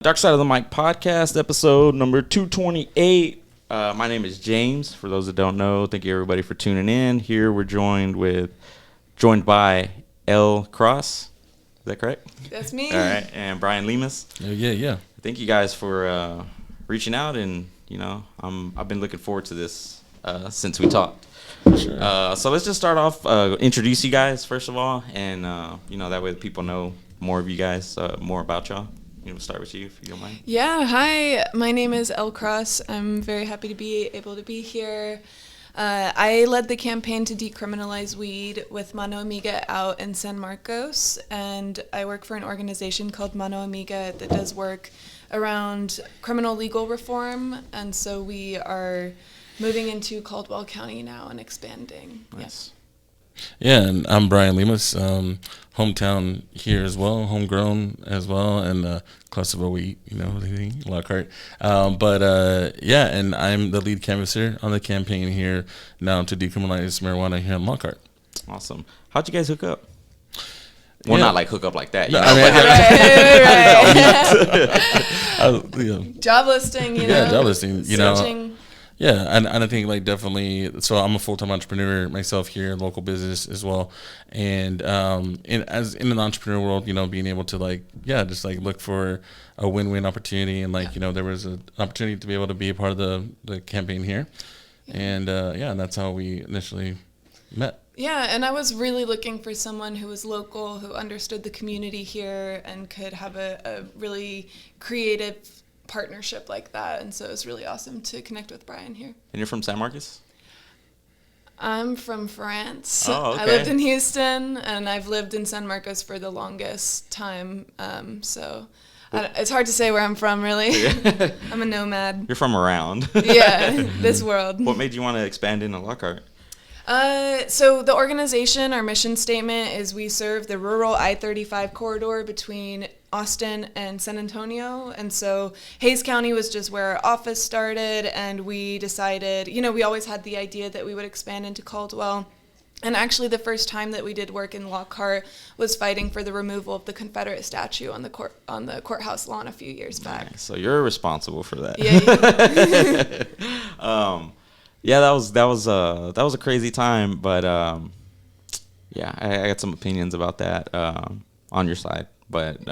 Dark Side of the Mic podcast, episode number 228. My name is James. For those that don't know, thank you everybody for tuning in. Here we're joined by Elle Cross. Is that correct? That's me. All right, and Brian Limas. Yeah. Thank you guys for reaching out, and I've been looking forward to this since we talked. Sure. So let's just start off. Introduce you guys first of all, and that way the people know more of you guys, more about y'all. We'll start with you, if you don't mind. Yeah, hi. My name is Elle Cross. I'm very happy to be able to be here. I led the campaign to decriminalize weed with Mano Amiga out in San Marcos, and I work for an organization called Mano Amiga that does work around criminal legal reform, and so we are moving into Caldwell County now and expanding. Nice. Yeah, and I'm Brian Limas, hometown here as well, homegrown as well, and close to where we, Lockhart. And I'm the lead canvasser on the campaign here now to decriminalize marijuana here in Lockhart. Awesome. How'd you guys hook up? Well, not like hook up like that. Right. Job listing, Yeah, job listing, searching. Yeah, and I think definitely. So I'm a full-time entrepreneur myself here in local business as well, and in an entrepreneur world, being able to look for a win-win opportunity, and there was an opportunity to be able to be a part of the campaign here, and that's how we initially met. Yeah, and I was really looking for someone who was local, who understood the community here, and could have a really creative partnership like that, and so it was really awesome to connect with Brian here. And you're from San Marcos? I'm from France. Oh, okay. I lived in Houston, and I've lived in San Marcos for the longest time, it's hard to say where I'm from, really. Yeah. I'm a nomad. You're from around. Yeah, this world. What made you want to expand into Lockhart? So the organization, our mission statement is we serve the rural I-35 corridor between Austin and San Antonio. And so Hays County was just where our office started, and we decided, we always had the idea that we would expand into Caldwell. And actually the first time that we did work in Lockhart was fighting for the removal of the Confederate statue on the courthouse lawn a few years back. Nice. So you're responsible for that. Yeah. Yeah, that was a crazy time, but I got some opinions about that on your side. But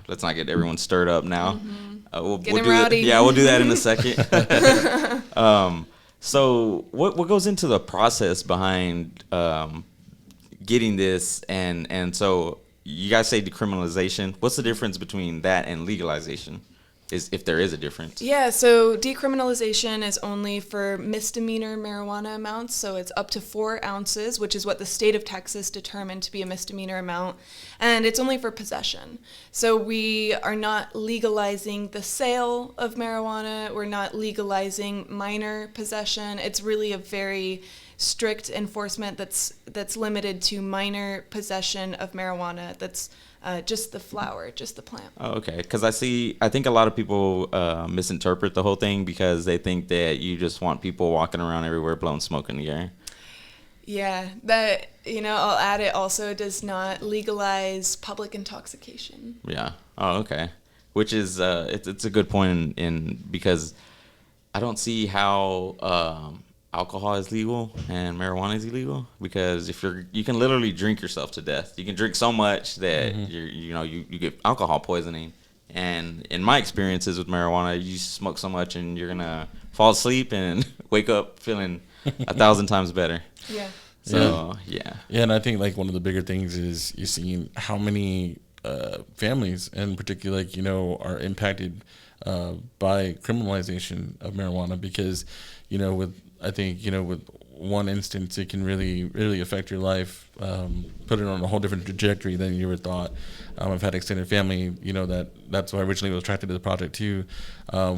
let's not get everyone stirred up now. Mm-hmm. We'll get do rowdy. We'll do that in a second. So what goes into the process behind getting this, and so you guys say decriminalization. What's the difference between that and legalization? If there is a difference? Yeah, so decriminalization is only for misdemeanor marijuana amounts, so it's up to 4 ounces, which is what the state of Texas determined to be a misdemeanor amount, and it's only for possession. So we are not legalizing the sale of marijuana, we're not legalizing minor possession. It's really a very strict enforcement that's limited to minor possession of marijuana. That's just the flower, just the plant. Oh, okay. Because I think a lot of people misinterpret the whole thing because they think that you just want people walking around everywhere blowing smoke in the air. Yeah, that, I'll add, it also does not legalize public intoxication. Yeah. Oh, okay. Which is, it's a good point in because I don't see how alcohol is legal and marijuana is illegal, because you can literally drink yourself to death. You can drink so much that you get alcohol poisoning. And in my experiences with marijuana, you smoke so much and you're gonna fall asleep and wake up feeling 1,000 times better. Yeah. So yeah. Yeah, and I think one of the bigger things is you're seeing how many families in particular are impacted by criminalization of marijuana, because with one instance, it can really, really affect your life, put it on a whole different trajectory than you ever thought. I've had extended family, that's why I originally was attracted to the project too,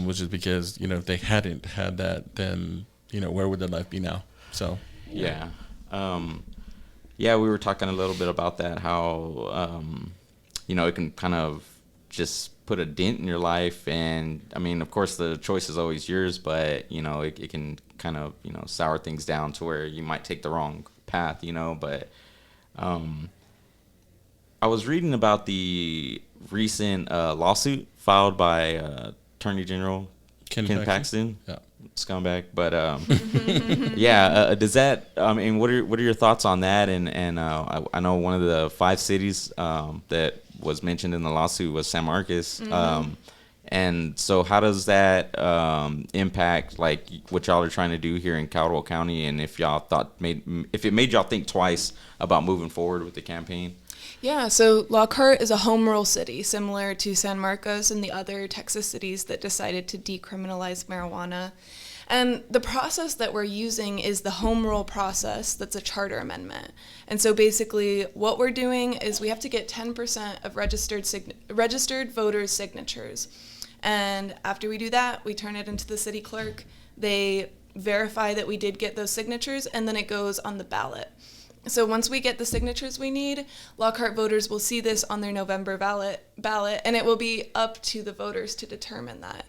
which is because, if they hadn't had that, then, where would their life be now? So, yeah. We were talking a little bit about that, how, it can kind of just put a dent in your life. And I mean, of course the choice is always yours, but it can kind of sour things down to where you might take the wrong path, but I was reading about the recent lawsuit filed by Attorney General Ken Paxton. Yeah. Scumbag, but yeah. Does that? I mean, what are your thoughts on that? And I know one of the 5 cities that was mentioned in the lawsuit was San Marcos. And so, how does that impact like what y'all are trying to do here in Caldwell County? And if y'all if it made y'all think twice about moving forward with the campaign? Yeah, so Lockhart is a home rule city, similar to San Marcos and the other Texas cities that decided to decriminalize marijuana. And the process that we're using is the home rule process. That's a charter amendment. And so basically what we're doing is we have to get 10% of registered voters' signatures. And after we do that, we turn it into the city clerk. They verify that we did get those signatures, and then it goes on the ballot. So once we get the signatures we need, Lockhart voters will see this on their November ballot, and it will be up to the voters to determine that.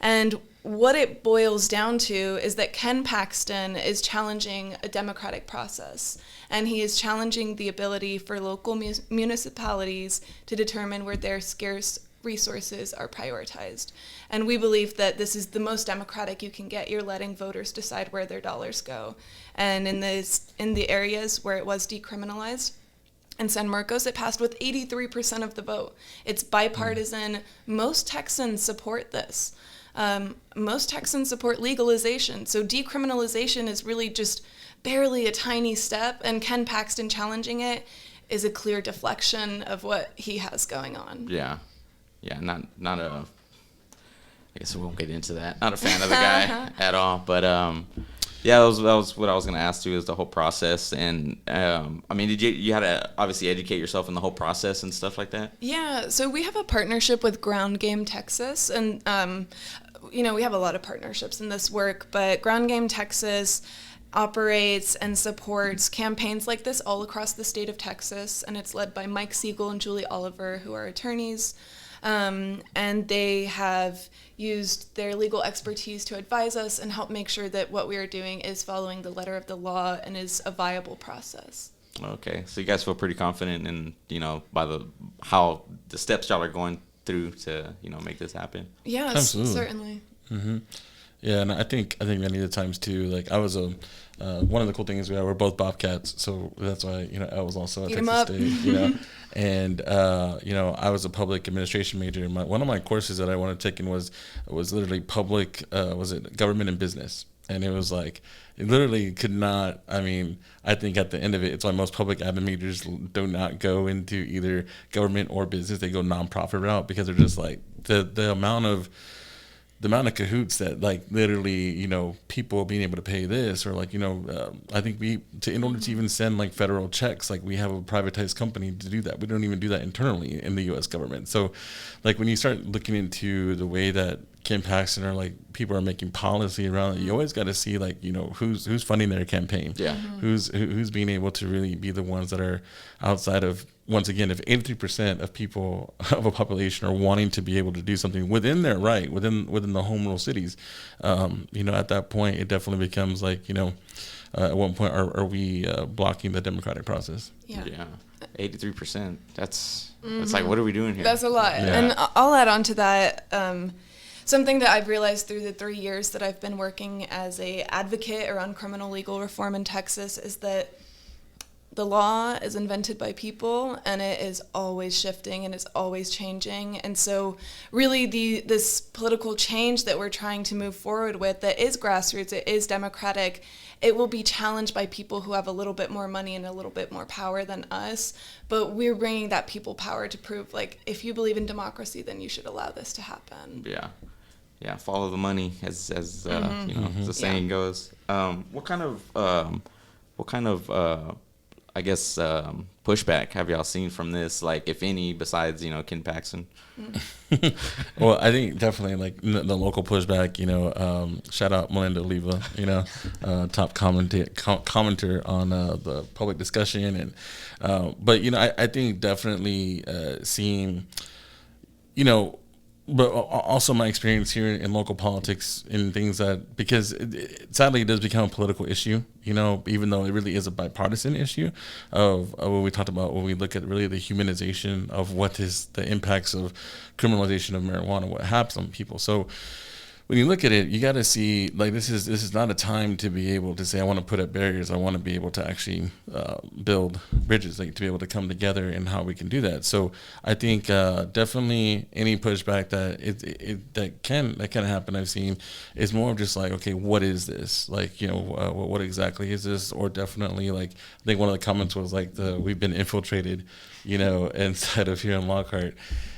And what it boils down to is that Ken Paxton is challenging a democratic process, and he is challenging the ability for local municipalities to determine where their scarce resources are prioritized. And we believe that this is the most democratic you can get. You're letting voters decide where their dollars go. And in the areas where it was decriminalized, in San Marcos, it passed with 83% of the vote. It's bipartisan. Most Texans support this. Most Texans support legalization. So decriminalization is really just barely a tiny step, and Ken Paxton challenging it is a clear deflection of what he has going on. Yeah, not a. I guess we won't get into that. Not a fan of the guy at all, but yeah, that was what I was gonna ask too, is the whole process. And I mean, did you had to obviously educate yourself in the whole process and stuff like that? Yeah, so we have a partnership with Ground Game Texas, and we have a lot of partnerships in this work, but Ground Game Texas operates and supports campaigns like this all across the state of Texas, and it's led by Mike Siegel and Julie Oliver, who are attorneys. And they have used their legal expertise to advise us and help make sure that what we are doing is following the letter of the law and is a viable process. Okay, so you guys feel pretty confident in, by how the steps y'all are going through to, make this happen? Yes, absolutely. Certainly. Mm-hmm. Yeah, and I think many of the times too, like I was one of the cool things we're both Bobcats, so that's why I was also at Texas State, and I was a public administration major. And one of my courses that I wanted to take in was literally public, government and business, and it was like it literally could not. I mean, I think at the end of it, it's why most public admin majors do not go into either government or business; they go nonprofit route because they're just like the amount of cahoots that like literally, people being able to pay this or like, I think in order to even send like federal checks, like we have a privatized company to do that. We don't even do that internally in the U.S. government. So like when you start looking into the way that Ken Paxton or like people are making policy around it, you always got to see like, who's funding their campaign. Yeah. Who's being able to really be the ones that are outside of, once again, if 83% of people of a population are wanting to be able to do something within their right, within the home rule cities, at that point, it definitely becomes like, at one point, are we blocking the democratic process? Yeah. 83%. That's like, what are we doing here? That's a lot. Yeah. And I'll add on to that. Something that I've realized through the 3 years that I've been working as a advocate around criminal legal reform in Texas is that the law is invented by people, and it is always shifting and it's always changing. And so really this political change that we're trying to move forward with that is grassroots, it is democratic, it will be challenged by people who have a little bit more money and a little bit more power than us. But we're bringing that people power to prove, like, if you believe in democracy, then you should allow this to happen. Yeah, follow the money, as the saying goes. What kind of I guess pushback have y'all seen from this, like if any, besides Ken Paxton? Well, I think definitely like the local pushback. Shout out Melinda Oliva, top commenter on the public discussion, and but I think definitely seeing, but also my experience here in local politics in things that, because sadly it does become a political issue, you know, even though it really is a bipartisan issue of what we talked about when we look at really the humanization of what is the impacts of criminalization of marijuana, what happens on people. So when you look at it, you got to see, like, this is not a time to be able to say, I want to put up barriers. I want to be able to actually build bridges, like to be able to come together and how we can do that. So I think definitely any pushback that can happen, I've seen, is more of just like, okay, what is this? Like, you know, what exactly is this? Or definitely, like, I think one of the comments was like, we've been infiltrated, you know, inside of here in Lockhart.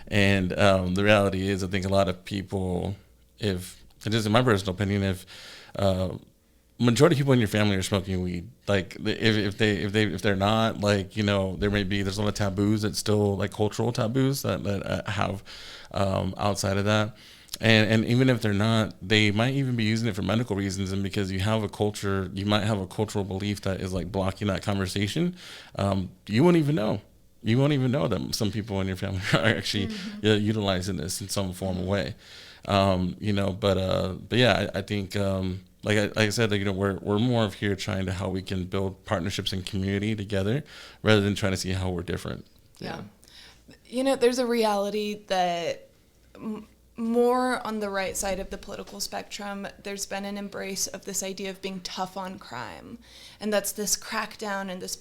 And the reality is, I think a lot of people, if just in my personal opinion, if majority of people in your family are smoking weed, like if they're not, like, you know, there's a lot of taboos that still, like, cultural taboos that have outside of that, and even if they're not, they might even be using it for medical reasons, and because you might have a cultural belief that is like blocking that conversation, you won't even know. You won't even know that some people in your family are actually utilizing this in some form of way. You know, but yeah, I think, like I said, you know, we're more of here trying to how we can build partnerships and community together rather than trying to see how we're different. Yeah. You know, there's a reality that more on the right side of the political spectrum, there's been an embrace of this idea of being tough on crime. And that's this crackdown and this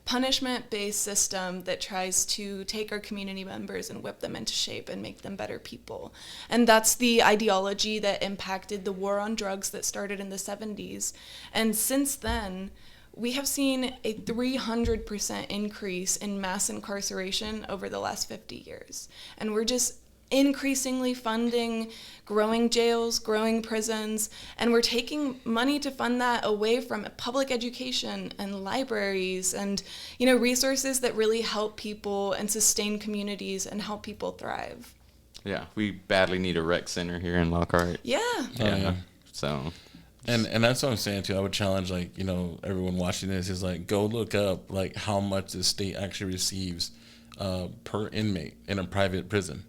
punishment-based system that tries to take our community members and whip them into shape and make them better people. And that's the ideology that impacted the war on drugs that started in the 70s. And since then, we have seen a 300% increase in mass incarceration over the last 50 years. And we're just increasingly funding growing jails, growing prisons, and we're taking money to fund that away from public education and libraries and, you know, resources that really help people and sustain communities and help people thrive. Yeah, we badly need a rec center here in Lockhart. Yeah. Yeah. So, and that's what I'm saying too. I would challenge, like, you know, everyone watching this is like, go look up like how much the state actually receives per inmate in a private prison.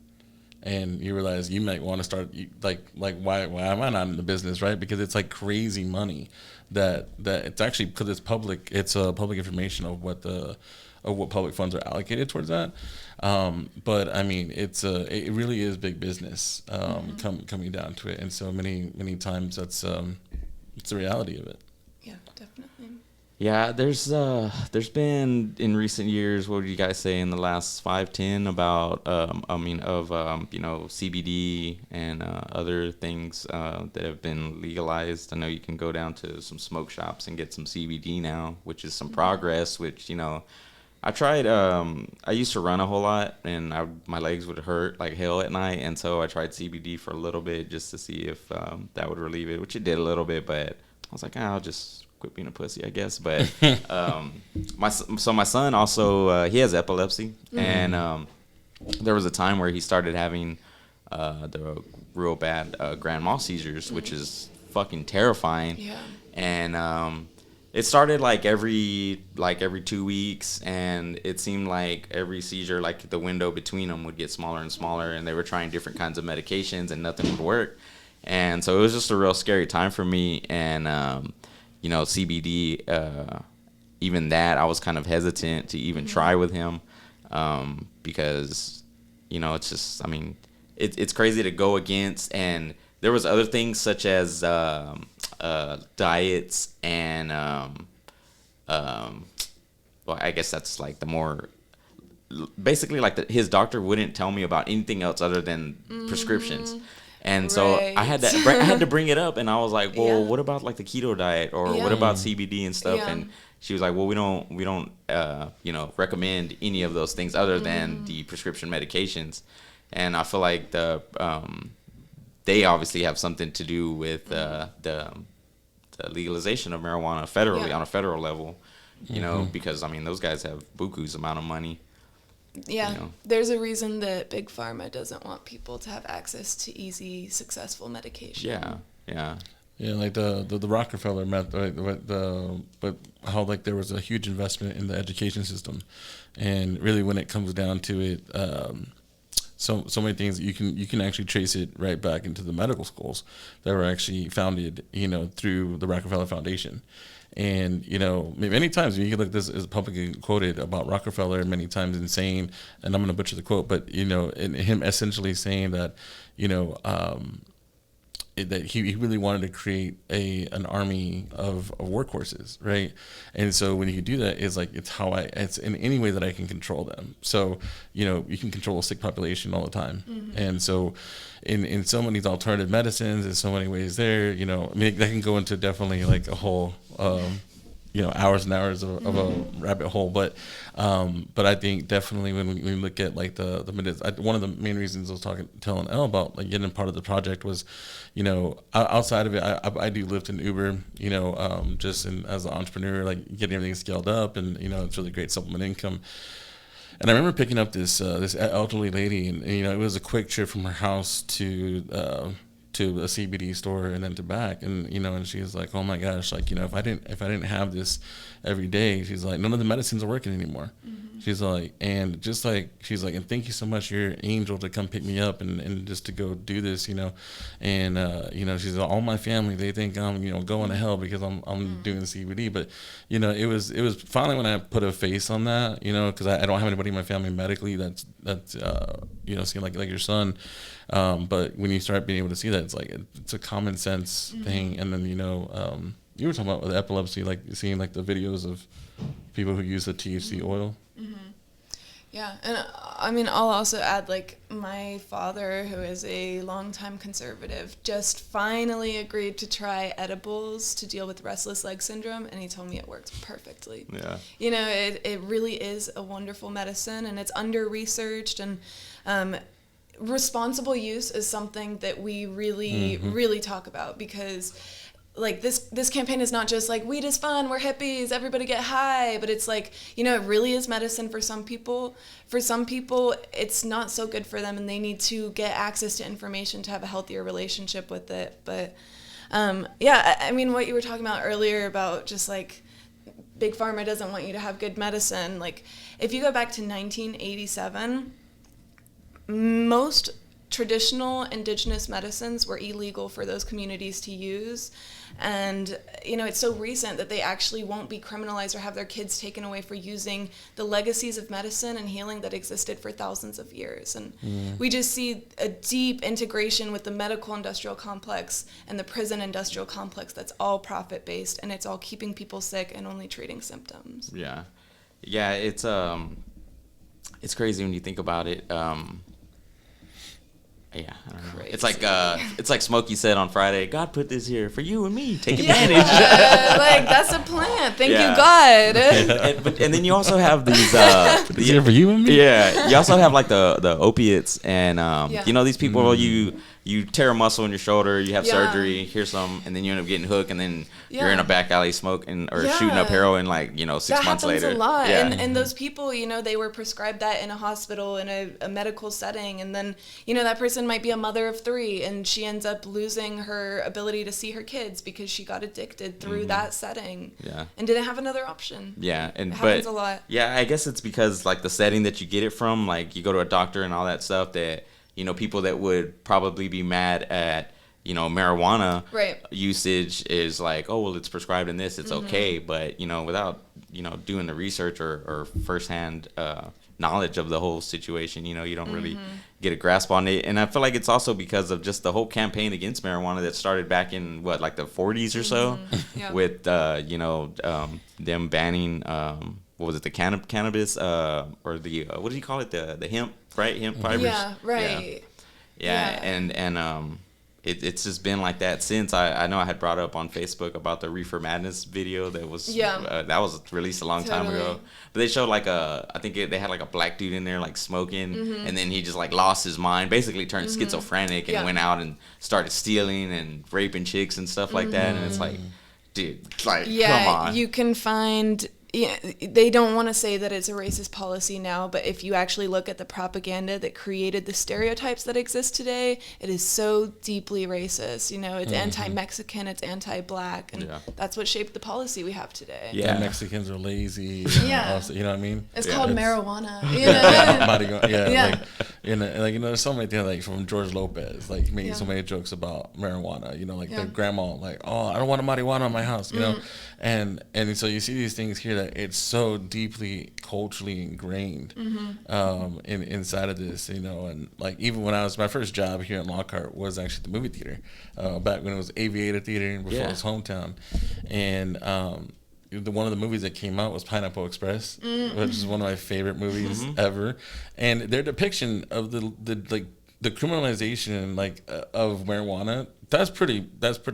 And you realize you might want to start, like why am I not in the business, right? Because it's like crazy money that it's actually, because it's public information of what public funds are allocated towards that. But I mean, it really is big business coming down to it, and so many times that's it's the reality of it. Yeah, definitely. Yeah, there's been in recent years, what would you guys say in the last 5-10 about you know, CBD and other things that have been legalized. I know you can go down to some smoke shops and get some CBD now, which is some progress, which, you know, I tried, I used to run a whole lot, and my legs would hurt like hell at night, and so I tried CBD for a little bit just to see if that would relieve it, which it did a little bit, but I was like, I'll just quit being a pussy, I guess. But my son also, he has epilepsy, and there was a time where he started having the real bad grand mal seizures, which is fucking terrifying. Yeah. And it started like every 2 weeks, and it seemed like every seizure, like the window between them would get smaller and smaller, and they were trying different kinds of medications and nothing would work. And so it was just a real scary time for me. And you know, CBD, even that, I was kind of hesitant to even try with him, because, you know, it's just, I mean, it's crazy to go against. And there was other things such as diets and, well, I guess that's like the more, basically like his doctor wouldn't tell me about anything else other than prescriptions. And so I had to bring it up, and I was like, well, what about like the keto diet, or what about CBD and stuff? And she was like, well, we don't you know, recommend any of those things other than the prescription medications. And I feel like they obviously have something to do with the legalization of marijuana federally, on a federal level, you know, because I mean, those guys have buku's amount of money. Yeah, you know. There's a reason that Big Pharma doesn't want people to have access to easy, successful medication. Yeah, like the Rockefeller method, right? But how, like, there was a huge investment in the education system, and really when it comes down to it, so many things. You can actually trace it right back into the medical schools that were actually founded, through the Rockefeller Foundation. And, many times you can look, this is publicly quoted about Rockefeller many times in saying, and I'm going to butcher the quote, but, in him essentially saying that, that he really wanted to create an army of workhorses, right? And so when you do that, it's in any way that I can control them. So, you can control a sick population all the time. Mm-hmm. And so in so many alternative medicines, in so many ways there, that can go into definitely like a whole, hours and hours of a rabbit hole. But I think definitely when we look at like the minutes, one of the main reasons I was telling Elle about like getting part of the project was, outside of it, I do Lyft and Uber, just as an entrepreneur, like getting everything scaled up, and it's really great supplement income. And I remember picking up this elderly lady, and it was a quick trip from her house to a CBD store and then to back, and and she was like, oh my gosh, like if I didn't have this every day, she's like, none of the medicines are working anymore. Mm-hmm. She's like, and just like she's like, and thank you so much, you're an angel to come pick me up and just to go do this, and she's like, all my family, they think I'm going to hell because I'm doing CBD, but it was finally when I put a face on that, because I don't have anybody in my family medically that's seeing like your son. But when you start being able to see that, it's a common sense thing. And then, you were talking about with epilepsy, like seeing like the videos of people who use the THC oil. Mm-hmm. Yeah. And I mean, I'll also add, like, my father, who is a longtime conservative, just finally agreed to try edibles to deal with restless leg syndrome. And he told me it works perfectly. Yeah. It really is a wonderful medicine, and it's under-researched, and, responsible use is something that we really, really talk about, because like this campaign is not just like weed is fun, we're hippies, everybody get high, but it's like, it really is medicine for some people. For some people, it's not so good for them, and they need to get access to information to have a healthier relationship with it. But I mean, what you were talking about earlier about just like Big Pharma doesn't want you to have good medicine. Like, if you go back to 1987, most traditional indigenous medicines were illegal for those communities to use. And, it's so recent that they actually won't be criminalized or have their kids taken away for using the legacies of medicine and healing that existed for thousands of years. And we just see a deep integration with the medical industrial complex and the prison industrial complex that's all profit-based, and it's all keeping people sick and only treating symptoms. Yeah. Yeah, it's crazy when you think about it. Yeah, I don't know. It's like Smokey said on Friday, God put this here for you and me. Take advantage. Like, that's a plan. Thank you, God. And then you also have these is here for you and me? Yeah. You also have like the opiates, and these people, you tear a muscle in your shoulder, you have surgery, here's some, and then you end up getting hooked, and then you're in a back alley smoking or shooting up heroin 6 months later. That happens a lot. Yeah. And those people, they were prescribed that in a hospital, in a medical setting, and then, that person might be a mother of 3, and she ends up losing her ability to see her kids because she got addicted through that setting. Yeah. And didn't have another option. Yeah. It happens a lot. Yeah, I guess it's because like the setting that you get it from, like you go to a doctor and all that stuff, that people that would probably be mad at, marijuana usage is like, oh, well, it's prescribed in this, it's okay. But, without, doing the research or firsthand knowledge of the whole situation, you don't really get a grasp on it. And I feel like it's also because of just the whole campaign against marijuana that started back in, the 40s or so, with, them banning, what was it, the cannabis, or the, what do you call it, the hemp, right? Hemp fibers? Yeah, right. Yeah. And it's just been like that since. I know I had brought up on Facebook about the Reefer Madness video that was that was released a long time ago. But they showed I think they had like a black dude in there like smoking, and then he just like lost his mind, basically turned schizophrenic, and went out and started stealing and raping chicks and stuff like that. And it's like, dude, like, come on. You can find yeah, they don't want to say that it's a racist policy now, but if you actually look at the propaganda that created the stereotypes that exist today, it is so deeply racist. You know, it's anti-Mexican, it's anti-black, and that's what shaped the policy we have today. Yeah, Mexicans are lazy. Yeah, also, you know what I mean. It's called marijuana. You know? Like there's so many things like from George Lopez, like making so many jokes about marijuana. You know, like their grandma, like, oh, I don't want a marijuana in my house. You know, and so you see these things here that it's so deeply culturally ingrained inside of this, you know. And like even when my first job here in Lockhart was actually the movie theater, back when it was Aviator Theater before it was Hometown, and one of the movies that came out was Pineapple Express, which is one of my favorite movies ever, and their depiction of the criminalization of marijuana. That's pretty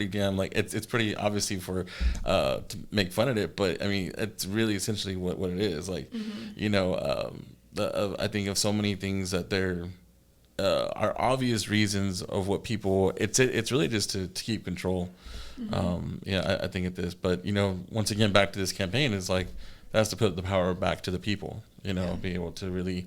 damn, like, it's pretty obviously for to make fun of it, but I mean it's really essentially what it is, like, you know, I think of so many things that there are obvious reasons of what people, it's really just to keep control. I think it is, but you know, once again back to this campaign is like that's to put the power back to the people, you know, be able to really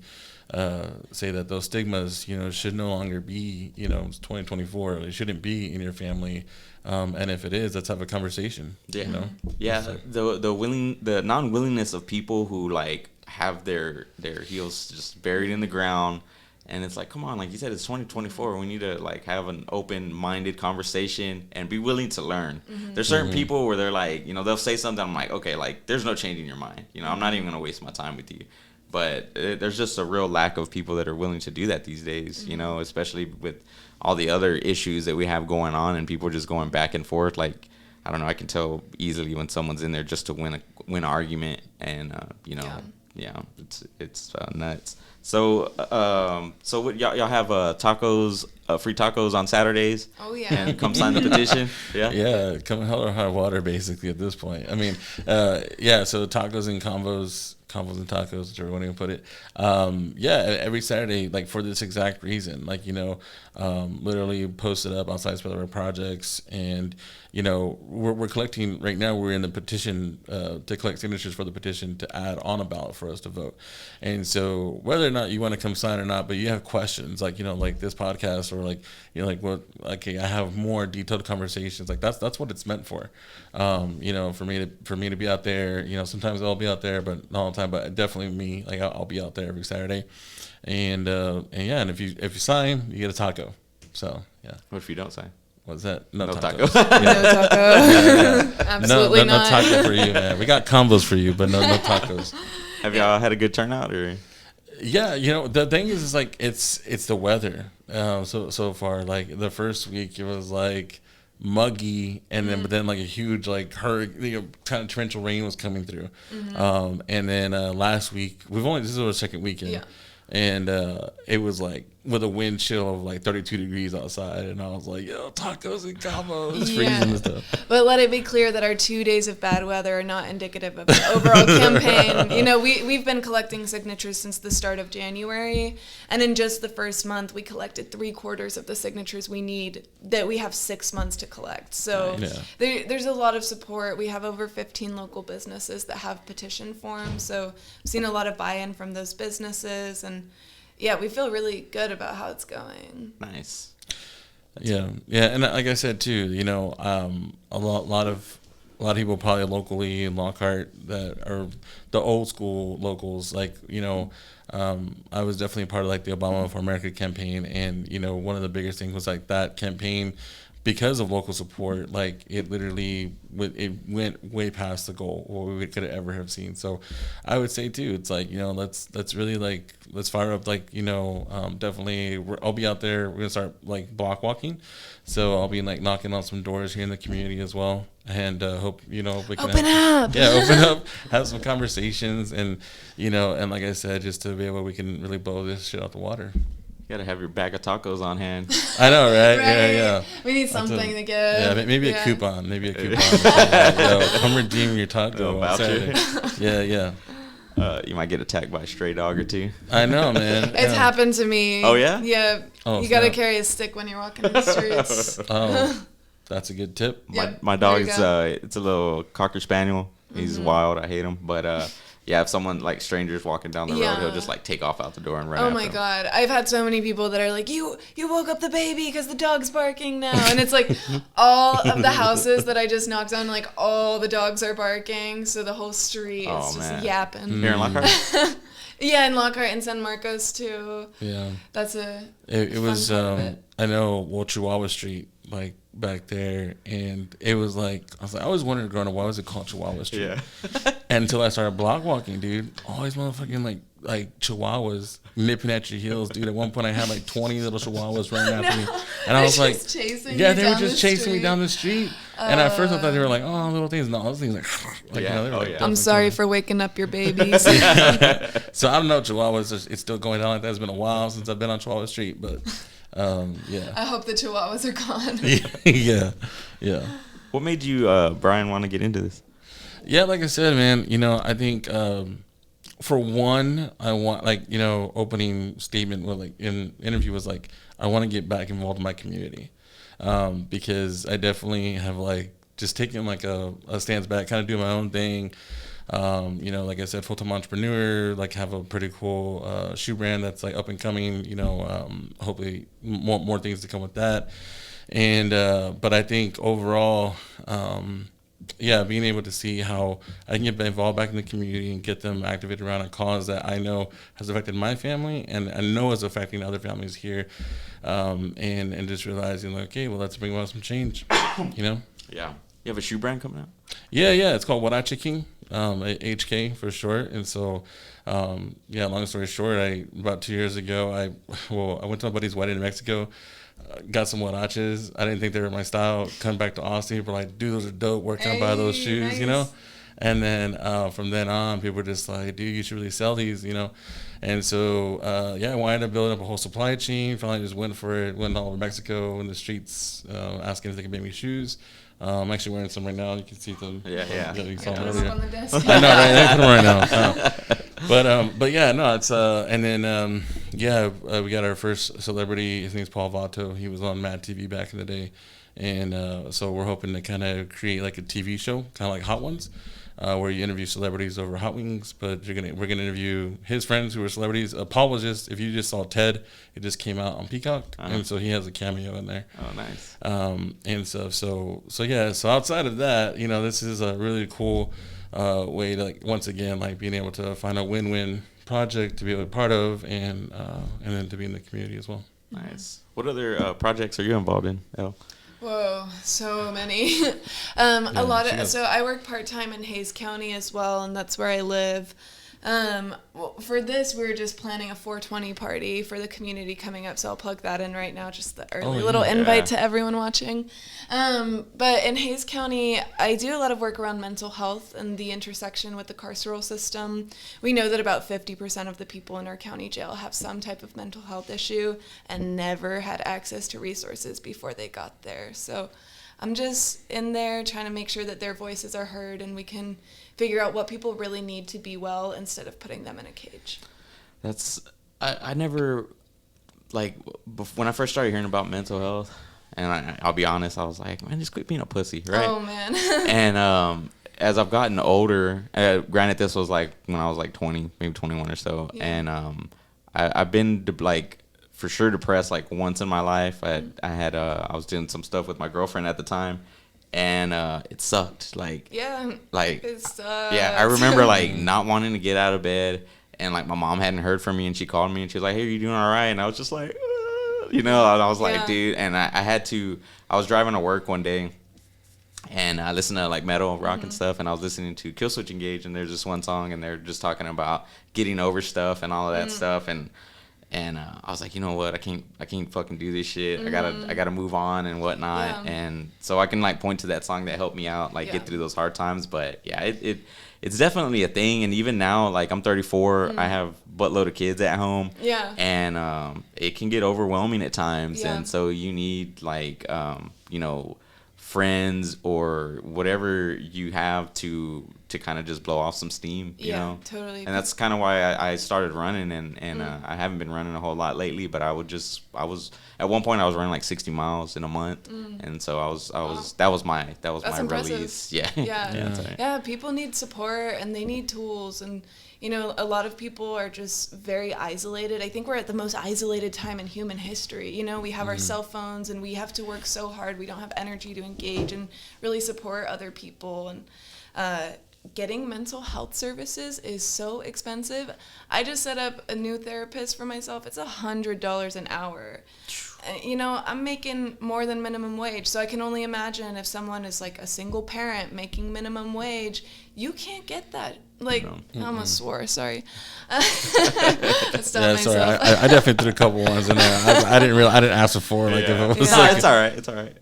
say that those stigmas, you know, should no longer be, you know, it's 2024. It shouldn't be in your family, and if it is, let's have a conversation. Yeah, you know? Yeah. So, the non-willingness of people who like have their heels just buried in the ground, and it's like, come on, like you said, it's 2024. We need to like have an open-minded conversation and be willing to learn. There's certain people where they're like, you know, they'll say something. I'm like, okay, like there's no changing your mind. You know, I'm not even gonna waste my time with you. But there's just a real lack of people that are willing to do that these days, you know, especially with all the other issues that we have going on and people just going back and forth. Like, I don't know, I can tell easily when someone's in there just to win an argument, and you know, it's nuts. So what, y'all have tacos, free tacos on Saturdays? Oh yeah. And come sign the petition. Yeah, come hell or high water basically at this point. I mean, so tacos and combos and tacos, whichever one you put it. Every Saturday, like for this exact reason, like, you know, literally posted up outside Spiller Projects, and you know, we're collecting right now. We're in the petition to collect signatures for the petition to add on a ballot for us to vote. And so whether or not you want to come sign or not, but you have questions like, you know, like this podcast, or like, you know, like what, okay, I have more detailed conversations. Like that's what it's meant for. You know, for me to be out there. You know, sometimes I'll be out there, but not all the time. But definitely me, like I'll be out there every Saturday. And if you sign, you get a taco. So yeah. What if you don't sign? What's that? No taco. No taco. Absolutely no not. No taco for you, man. We got combos for you, but no tacos. Have y'all had a good turnout, or? Yeah, you know, the thing is like it's the weather. So far, like the first week it was like muggy, and then like a huge like hurricane, you know, kind of torrential rain was coming through. And then last week this is our second weekend, and it was like with a wind chill of like 32 degrees outside, and I was like, yo, tacos and combos, it's freezing and stuff. But let it be clear that our 2 days of bad weather are not indicative of the overall campaign. You know, we've been collecting signatures since the start of January, and in just the first month, we collected 3/4 of the signatures we need that we have 6 months to collect. So there's a lot of support. We have over 15 local businesses that have petition forms, so we've seen a lot of buy-in from those businesses, and yeah, we feel really good about how it's going. Nice. Yeah, and like I said too, you know, a lot of people probably locally in Lockhart that are the old school locals, like, you know, I was definitely part of like the Obama for America campaign, and you know, one of the biggest things was like that campaign, because of local support, like it literally went way past the goal what we could ever have seen. So I would say too, it's like, you know, let's really like, let's fire up, like, you know, definitely I'll be out there. We're gonna start like block walking, so I'll be like knocking on some doors here in the community as well, and hope, you know, we can open up, have some conversations, and you know, and like I said, just to be able, we can really blow this shit out the water. You gotta have your bag of tacos on hand. I know, right? Yeah. We need something to give. Yeah, maybe a coupon. Come redeem your taco. Voucher. Yeah. You might get attacked by a stray dog or two. I know, man. It's happened to me. Oh yeah? Yeah. You gotta carry a stick when you're walking in the streets. Oh, that's a good tip. My dog is it's a little Cocker Spaniel. He's wild. I hate him. But yeah, if someone like strangers walking down the road, he'll just like take off out the door and run. Oh after my him. God, I've had so many people that are like, you woke up the baby because the dog's barking now, and it's like all of the houses that I just knocked on, like all the dogs are barking, so the whole street is just yapping. Here in Lockhart. Yeah, in Lockhart and San Marcos too. Yeah, that's a. It was. I know Chihuahua Street, like back there, and it was like I always wondered growing up, why was it called Chihuahua Street? Yeah. And until I started block walking, dude, all these motherfucking like chihuahuas nipping at your heels, dude. At one point, I had like 20 little chihuahuas running after me, and I was like, yeah, they were just chasing me down the street. And at first, I thought they were like, oh, little things. No, those things like yeah. They were like, I'm sorry for waking up your babies. So I don't know, Chihuahuas. It's still going down like that. It's been a while since I've been on Chihuahua Street, but yeah. I hope the Chihuahuas are gone. Yeah. What made you, Brian, want to get into this? Yeah, like I said, man, I think for one, I want, opening statement with in interview was I want to get back involved in my community, because I definitely have just taken a stance back, kind of doing my own thing. Like I said, full-time entrepreneur, have a pretty cool shoe brand that's up and coming. Hopefully more things to come with that. And but I think overall, being able to see how I can get involved back in the community and get them activated around a cause that I know has affected my family and I know is affecting other families here, and just realizing okay, well, let's bring about some change, Yeah. You have a shoe brand coming out? Yeah. It's called Huarache King, HK for short. And so, long story short, about 2 years ago, I went to my buddy's wedding in Mexico. Got some huaraches. I didn't think they were my style. Come back to Austin, people were like, dude, those are dope. Where can I buy those shoes, nice. And then from then on, people were just like, dude, you should really sell these, And so, I wanted to build up a whole supply chain. Finally just went for it. Went all over Mexico in the streets, asking if they could make me shoes. I'm actually wearing some right now. You can see them. Yeah. You saw them them earlier. on the desk. I know, right? I put them right now. But yeah, no, it's and then we got our first celebrity. His name's Paul Vato. He was on Mad TV back in the day, and so we're hoping to kind of create a TV show, kind of like Hot Ones, where you interview celebrities over hot wings. But we're gonna interview his friends who are celebrities. Paul was if you just saw Ted, it just came out on Peacock, and so he has a cameo in there. Oh, nice. And so outside of that, this is a really cool way to once again being able to find a win-win project to be a part of, and then to be in the community as well. Nice. What other projects are you involved in, Elle? Whoa, so many. A lot of. So I work part-time in Hays County as well, and that's where I live. For this, we're just planning a 420 party for the community coming up, so I'll plug that in right now, just the early little invite to everyone watching. But in Hays County, I do a lot of work around mental health and the intersection with the carceral system. We know that about 50% of the people in our county jail have some type of mental health issue and never had access to resources before they got there. So I'm just in there trying to make sure that their voices are heard and we can figure out what people really need to be well instead of putting them in a cage. I never, when I first started hearing about mental health, and I'll be honest, I was like, man, just quit being a pussy, right? Oh, man. And as I've gotten older, granted this was when I was 20, maybe 21 or so, and I've been for sure depressed once in my life. I was doing some stuff with my girlfriend at the time, and it sucked. It sucked. I remember not wanting to get out of bed, and my mom hadn't heard from me, and she called me and she was like, hey, are you doing all right? And I was just and I was like, dude, and I was driving to work one day, and I listened to metal rock and stuff, and I was listening to Killswitch Engage, and there's this one song, and they're just talking about getting over stuff and all of that stuff, and I was like, you know what, I can't fucking do this shit. I gotta move on and whatnot. Yeah. And so I can point to that song that helped me out, get through those hard times. But yeah, it's definitely a thing. And even now, I'm 34, I have buttload of kids at home. Yeah. And it can get overwhelming at times. Yeah. And so you need friends or whatever you have to kind of just blow off some steam, you know? Totally. And that's kind of why I started running, and I haven't been running a whole lot lately, but I was at one point I was running like 60 miles in a month, and so that was my impressive. release. Yeah. Yeah, people need support and they need tools, and you know, a lot of people are just very isolated. I think we're at the most isolated time in human history. You know, we have our cell phones and we have to work so hard. We don't have energy to engage and really support other people. And getting mental health services is so expensive. I just set up a new therapist for myself. It's $100 an hour. You know, I'm making more than minimum wage, so I can only imagine if someone is like a single parent making minimum wage, you can't get that. Like, I almost swore, sorry. Sorry. I definitely threw a couple ones in there. I didn't ask for like if it was like, it's all right.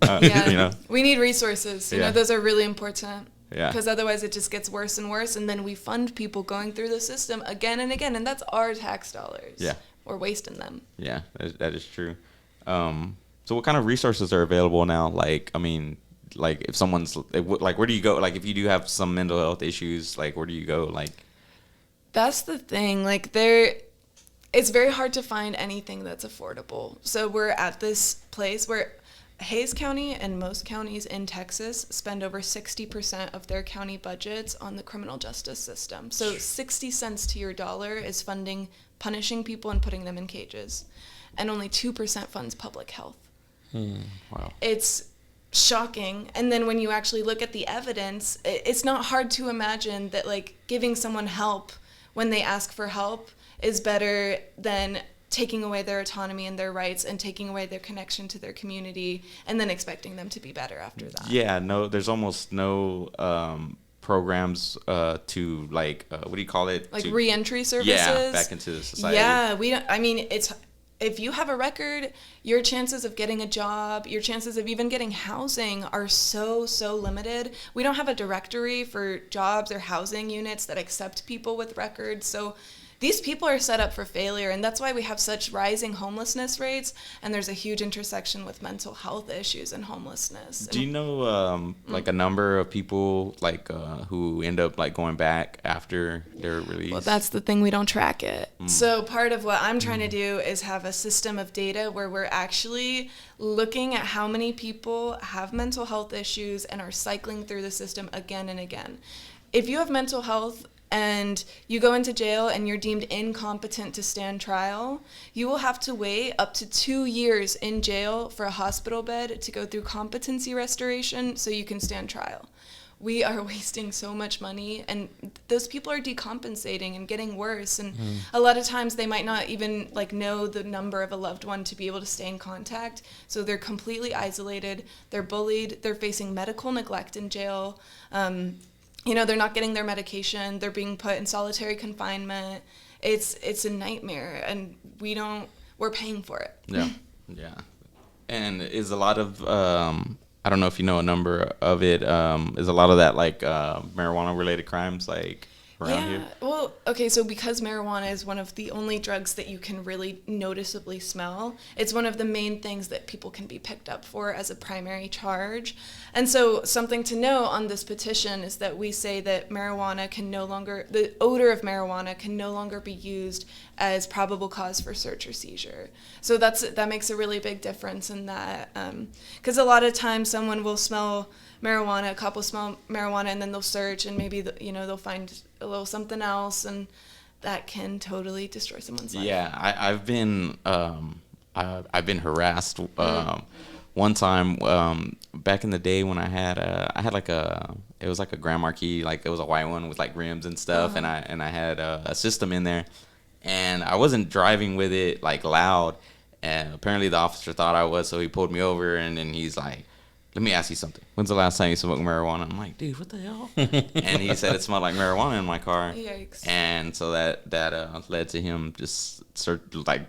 You know, we need resources. You know, those are really important. Yeah. Because otherwise it just gets worse and worse, and then we fund people going through the system again and again, and that's our tax dollars. Yeah. We're wasting them. Yeah, that is true. So what kind of resources are available now? Like, I mean, like if someone's like, where do you go? Like if you do have some mental health issues, like where do you go? Like, that's the thing. Like it's very hard to find anything that's affordable. So we're at this place where Hays County and most counties in Texas spend over 60% of their county budgets on the criminal justice system. So 60 cents to your dollar is funding punishing people and putting them in cages. And only 2% funds public health. Wow. It's shocking. And then when you actually look at the evidence, it's not hard to imagine that like giving someone help when they ask for help is better than taking away their autonomy and their rights and taking away their connection to their community and then expecting them to be better after that. Yeah, no, there's almost no programs to like what do you call it? Like reentry services. Yeah, back into the society. Yeah, we don't. I mean, it's if you have a record, your chances of getting a job, your chances of even getting housing are so limited. We don't have a directory for jobs or housing units that accept people with records. So these people are set up for failure, and that's why we have such rising homelessness rates, and there's a huge intersection with mental health issues and homelessness. Do you know like a number of people like who end up like going back after their release? Well, that's the thing, we don't track it. So part of what I'm trying to do is have a system of data where we're actually looking at how many people have mental health issues and are cycling through the system again and again. If you have mental health and you go into jail and you're deemed incompetent to stand trial, you will have to wait up to 2 years in jail for a hospital bed to go through competency restoration so you can stand trial. We are wasting so much money, and those people are decompensating and getting worse, and a lot of times they might not even like know the number of a loved one to be able to stay in contact, so they're completely isolated, they're bullied, they're facing medical neglect in jail. You know, they're not getting their medication. They're being put in solitary confinement. It's a nightmare, and we're paying for it. Yeah. And is a lot of I don't know if you know a number of it. Is a lot of that like marijuana related crimes like around here? Well, okay, so because marijuana is one of the only drugs that you can really noticeably smell, it's one of the main things that people can be picked up for as a primary charge. And so something to know on this petition is that we say that the odor of marijuana can no longer be used as probable cause for search or seizure. So that makes a really big difference in that, because a lot of times someone will smell marijuana, a couple smell marijuana, and then they'll search, and maybe they'll find a little something else, and that can totally destroy someone's life. Yeah, I've been harassed. One time back in the day when I had it was like a Grand Marquis, like it was a white one with like rims and stuff, and I had a system in there, and I wasn't driving with it like loud, and apparently the officer thought I was, so he pulled me over, and then he's like, let me ask you something. When's the last time you smoked marijuana? I'm like, dude, what the hell? And he said it smelled like marijuana in my car. Yikes. And so that led to him just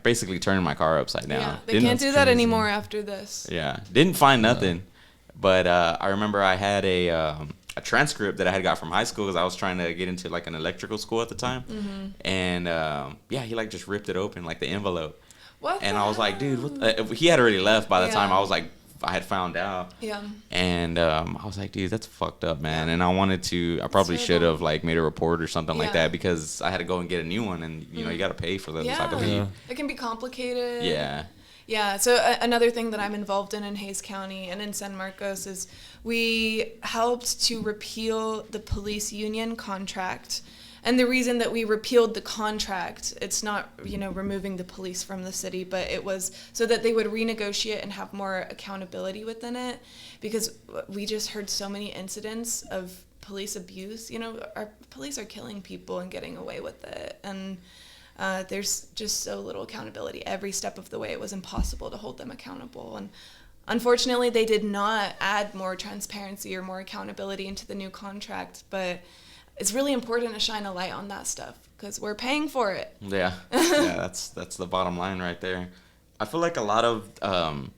basically turning my car upside down. Yeah, they can't do that anymore after this. Yeah, didn't find nothing. But I remember I had a transcript that I had got from high school because I was trying to get into like an electrical school at the time. And he like just ripped it open, like the envelope. What? And I was like, dude, he had already left by the time I was like I had found out. Yeah. And I was like, dude, that's fucked up, man. And I probably should have like made a report or something like that, because I had to go and get a new one, and you know, you got to pay for those, I believe. It can be complicated. Yeah. Yeah, so another thing that I'm involved in Hays County and in San Marcos is we helped to repeal the police union contract. And the reason that we repealed the contract, it's not, you know, removing the police from the city, but it was so that they would renegotiate and have more accountability within it, because we just heard so many incidents of police abuse. You know, our police are killing people and getting away with it. And there's just so little accountability every step of the way. It was impossible to hold them accountable. And unfortunately, they did not add more transparency or more accountability into the new contract. But it's really important to shine a light on that stuff, because we're paying for it. Yeah. Yeah, that's the bottom line right there. I feel like a lot of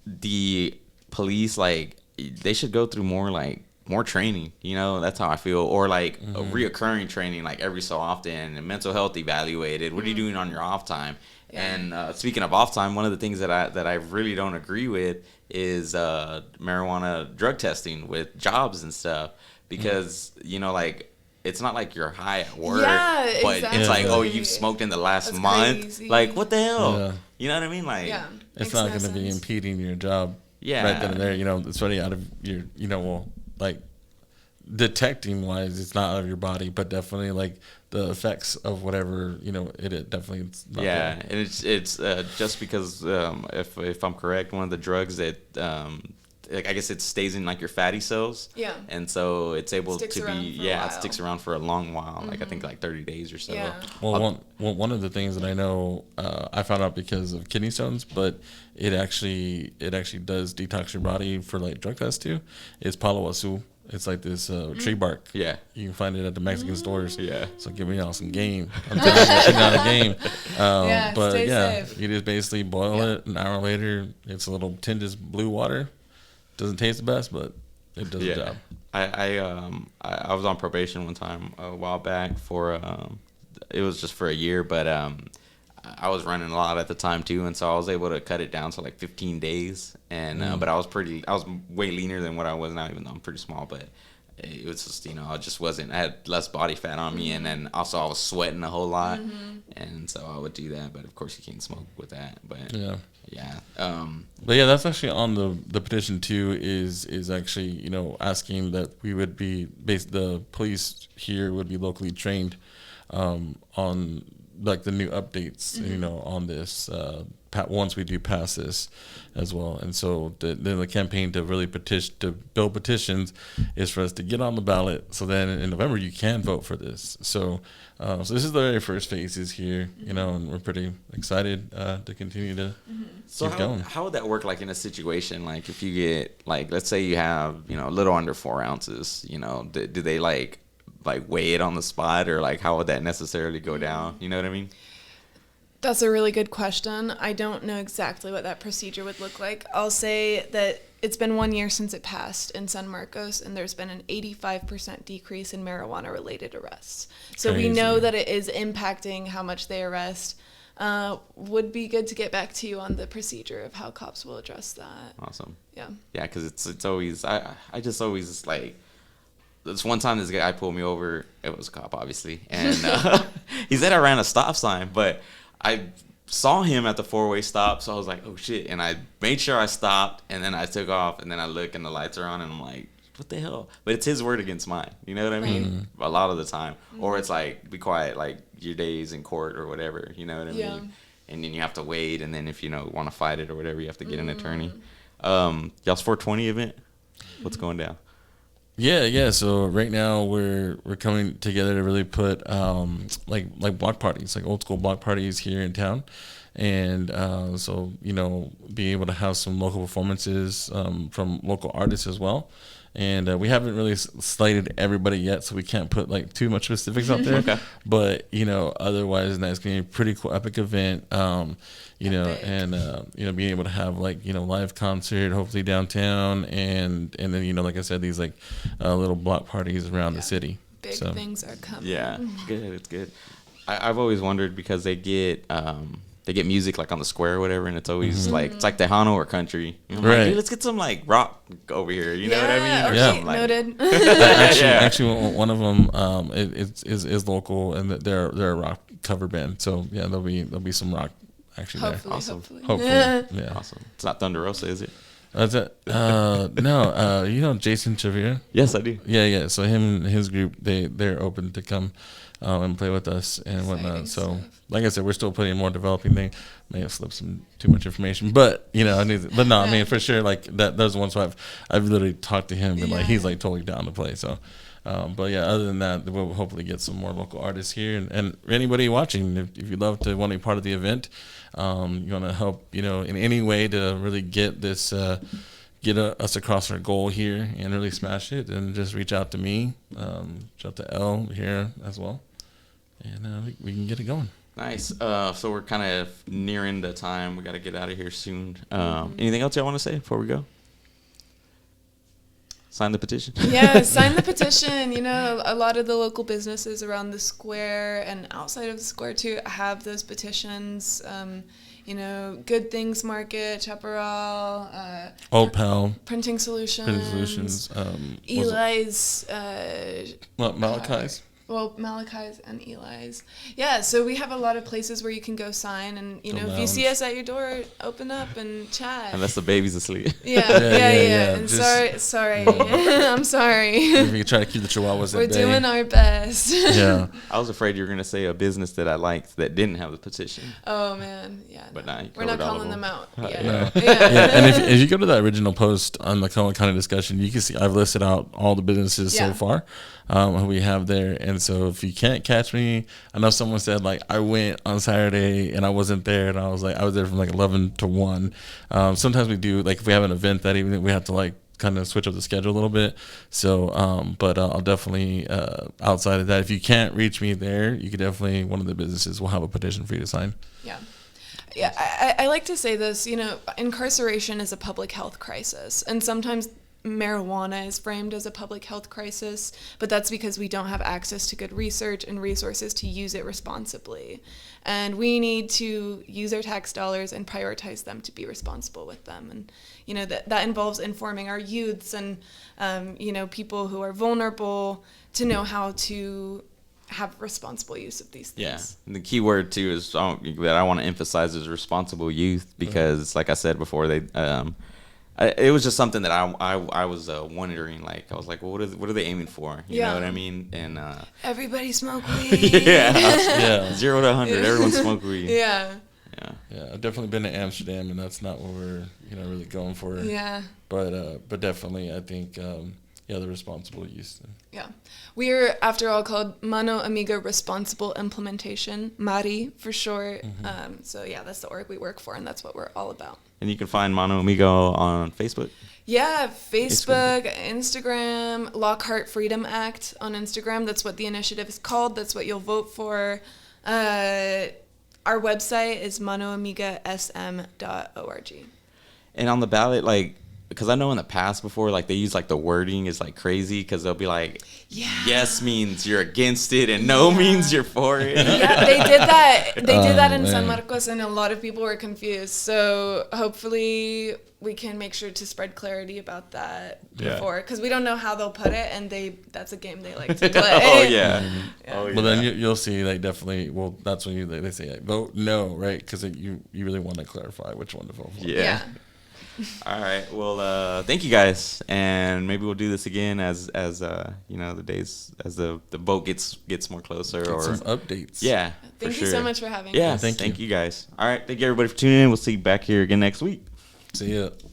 the police, like, they should go through more training, you know. That's how I feel. Or like a reoccurring training, like every so often, and mental health evaluated. What are you doing on your off time? And speaking of off time, one of the things that I really don't agree with is marijuana drug testing with jobs and stuff, because you know, like, it's not like you're high at work, but it's like, oh, you've smoked in the last month. Crazy. Like, what the hell? You know what I mean? Like, it's not going to be impeding your job right then and there. You know, it's already out of your, you know, well, like, detecting wise, it's not out of your body, but definitely like the effects of whatever, you know, it definitely. It's not there. And it's just because if I'm correct, one of the drugs that like, I guess it stays in like your fatty cells. Yeah. And so it's able to be it sticks around for a long while. Like I think like 30 days or so. Yeah. Well, one of the things that I know I found out because of kidney stones, but it actually does detox your body for like drug tests too. Is palo azul. It's like this tree bark. Yeah. You can find it at the Mexican stores. Yeah. So give me y'all some game. I'm telling you, it's not a game. But stay safe. You just basically boil it. An hour later, it's a little tinted blue water. Doesn't taste the best, but it does the job. I was on probation one time a while back for it was just for a year, but I was running a lot at the time too, and so I was able to cut it down to like 15 days. And but I was way leaner than what I was now, even though I'm pretty small. But it was just, you know, I had less body fat on me, and then also I was sweating a whole lot, and so I would do that. But of course, you can't smoke with that. But but yeah, that's actually on the petition too. Is actually, you know, asking that we would be the police here would be locally trained on like the new updates, you know, on this once we do pass this as well. And so the campaign to really build petitions is for us to get on the ballot, so then in November you can vote for this. So so this is the very first phases here, you know, and we're pretty excited to continue to keep going. How would that work, like in a situation like if you get, like, let's say you have, you know, a little under 4 ounces, you know, do they like weigh it on the spot, or like how would that necessarily go down? You know what I mean? That's a really good question. I don't know exactly what that procedure would look like. I'll say that it's been 1 year since it passed in San Marcos, and there's been an 85% decrease in marijuana-related arrests. So Crazy. We know that it is impacting how much they arrest. Would be good to get back to you on the procedure of how cops will address that. Awesome. Yeah. Yeah, because it's always, I just always like, this one time this guy pulled me over. It was a cop, obviously. And he said I ran a stop sign, but I saw him at the 4-way stop, so I was like, oh shit. And I made sure I stopped, and then I took off, and then I look and the lights are on, and I'm like, what the hell? But it's his word against mine. You know what I mean? A lot of the time. Or it's like, be quiet, like your days in court or whatever. You know what I mean? And then you have to wait, and then if you know want to fight it or whatever, you have to get an attorney. Y'all's 420 event? What's going down? Yeah. So right now we're coming together to really put like block parties, like old school block parties here in town, and so, you know, be able to have some local performances from local artists as well. And we haven't really slated everybody yet, so we can't put like too much specifics out there. Okay. But, you know, otherwise, that's going to be a pretty cool, epic event. You know, and you know, being able to have like, you know, live concert, hopefully downtown, and then, you know, like I said, these like little block parties around the city. Big things are coming. Yeah, good. It's good. I've always wondered, because they get they get music like on the square or whatever, and it's always like it's like Tejano or country. And I'm Right. like, dude, let's get some like rock over here. You know what I mean? Or Okay, something like noted. Actually, one of them is local, and they're a rock cover band. So yeah, there'll be some rock actually Hopefully, Awesome. Hopefully, Yeah. yeah. awesome. It's not Thunder Rosa, is it? That's it. No, you know Jason Chavira? Yes, I do. Yeah. So him and his group, they're open to come and play with us and whatnot. Exciting So, stuff. like I said, we're still putting more developing thing. May have slipped some too much information, but I mean for sure, like that. Those ones who I've literally talked to him, and like he's like totally down to play. So, but yeah, other than that, we'll hopefully get some more local artists here, and anybody watching, if you'd love to want to be part of the event, you want to help, in any way to really get this. Get us across our goal here and really smash it, and just reach out to me, reach out to Elle here as well, and we can get it going. Nice. So we're kind of nearing the time. We got to get out of here soon. Anything else y'all want to say before we go? Sign the petition. Yeah, sign the petition. A lot of the local businesses around the square and outside of the square too have those petitions. Good Things Market, Chaparral, Old Pal, Printing Solutions, Eli's, Malachi's. Malachi's and Eli's. Yeah, so we have a lot of places where you can go sign, and if you see us at your door, open up and chat. Unless the baby's asleep. Yeah. And sorry. I'm sorry. If you try to keep the chihuahuas We're at bay. doing our best. Yeah. I was afraid you were gonna say a business that I liked that didn't have the petition. Oh man, yeah. But now you we're not covered all of calling them out. Yeah. Yeah. And if you go to the original post on the Cohen County discussion, you can see I've listed out all the businesses so far who we have there. And so if you can't catch me, I know someone said like I went on Saturday and I wasn't there, and I was there from like 11 to 1. Sometimes we do, like if we have an event that evening, we have to like kind of switch up the schedule a little bit. So but I'll definitely outside of that, if you can't reach me there, you could definitely, one of the businesses will have a petition for you to sign. Yeah, I like to say this, incarceration is a public health crisis, and sometimes marijuana is framed as a public health crisis, but that's because we don't have access to good research and resources to use it responsibly. And we need to use our tax dollars and prioritize them to be responsible with them. And, that involves informing our youths and, people who are vulnerable to know how to have responsible use of these things. Yeah, and the key word too is that I want to emphasize is responsible youth, because like I said before, it was just something that I was wondering. Like I was like, well, what are they aiming for? You know what I mean? And everybody smoke weed. Yeah. 0 to 100, everyone smoke weed. Yeah. I've definitely been to Amsterdam, and that's not what we're really going for. Yeah. But definitely I think the responsible use. Yeah. We're, after all, called Mano Amiga Responsible Implementation, MARI for short. So that's the org we work for, and that's what we're all about. And you can find Mano Amigo on Facebook. Yeah, Facebook, Instagram, Lockhart Freedom Act on Instagram. That's what the initiative is called. That's what you'll vote for. Our website is manoamigasm.org. And on the ballot, like, because I know in the past before, like, they use, like, the wording is, like, crazy, because they'll be like, yes means you're against it, and no means you're for it. Yeah, they did that. They did that in San man. Marcos, and a lot of people were confused. So hopefully we can make sure to spread clarity about that before, because we don't know how they'll put it, and that's a game they like to play. Oh, yeah. Oh, yeah. Well, then you'll see, like, definitely, well, that's when they say, like, vote no, right? Because you really want to clarify which one to vote for. Yeah. All right. Well, thank you guys, and maybe we'll do this again as the days, as the vote gets more closer, or some updates. Thank for you sure. so much for having Yeah, us. thank you guys. All right, thank you everybody for tuning in. We'll see you back here again next week. See ya.